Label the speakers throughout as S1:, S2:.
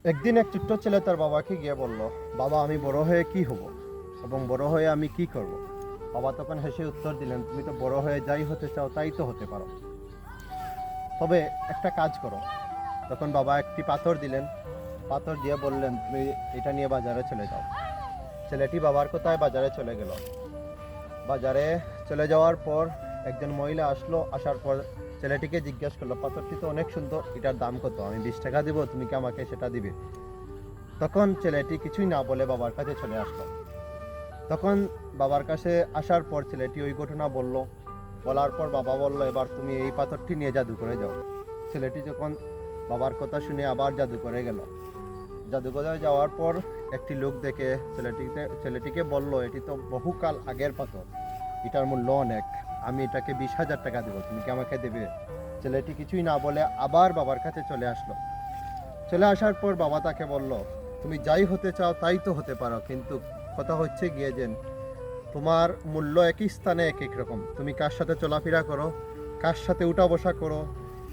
S1: একদিন এক ছোট্ট ছেলে তার বাবাকে গিয়ে বলল, বাবা আমি বড় হয়ে কি হব এবং বড় হয়ে আমি কি করব। বাবা তখন হেসে উত্তর দিলেন, তুমি তো বড় হয়ে যাই হতে চাও তাই তো হতে পারো, তবে একটা কাজ করো। তখন বাবা একটি পাথর দিলেন, পাথর দিয়ে বললেন, তুমি এটা নিয়ে বাজারে চলে যাও। ছেলেটি বাবার কথায় বাজারে চলে গেল। বাজারে চলে যাওয়ার পর একজন মহিলা আসলো, আসার পর ছেলেটিকে জিজ্ঞেস করলো, পাথরটি তো অনেক সুন্দর, এটার দাম কত? আমি 20 টাকা দিব, তুমি কি আমাকে সেটা দিবে? তখন ছেলেটি কিছুই না বলে বাবার কাছে চলে আসলো। তখন বাবার কাছে আসার পর ছেলেটি ওই ঘটনা বলল। বলার পর বাবা বলল, এবার তুমি এই পাথরটি নিয়ে জাদু করে যাও। ছেলেটি যখন বাবার কথা শুনে আবার জাদু করে গেল। জাদুঘরে যাওয়ার পর একটি লোক দেখে ছেলেটিকে বলল, এটি তো বহুকাল আগের পাথর, এটার মূল্য অনেক, আমি এটাকে 20,000 টাকা দেবো, তুমি কি আমাকে দেবে? ছেলেটি কিছুই না বলে আবার বাবার কাছে চলে আসলো। চলে আসার পর বাবা তাকে বলল, তুমি যাই হতে চাও তাই তো হতে পারো, কিন্তু কথা হচ্ছে গিয়ে যে তোমার মূল্য একই স্থানে এক এক রকম, তুমি কার সাথে চলাফেরা করো, কার সাথে উঠা বসা করো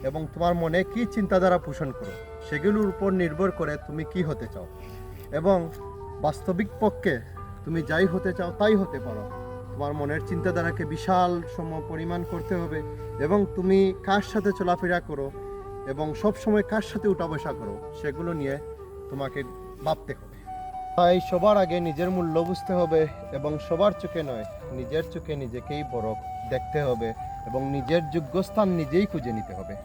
S1: এবং তোমার মনে কি চিন্তাধারা পোষণ করো, সেগুলোর উপর নির্ভর করে তুমি কি হতে চাও। এবং বাস্তবিক পক্ষে তুমি যাই হতে চাও তাই হতে পারো। তোমার মনের চিন্তাধারাকে বিশাল সম পরিমাণ করতে হবে এবং তুমি কার সাথে চলাফেরা করো এবং সব সময় কার সাথে উঠা বসা করো সেগুলো নিয়ে তোমাকে ভাবতে হবে। তাই সবার আগে নিজের মূল্য বুঝতে হবে এবং সবার চোখে নয়, নিজের চোখে নিজেকেই বড় দেখতে হবে এবং নিজের যোগ্য স্থান নিজেই খুঁজে নিতে হবে।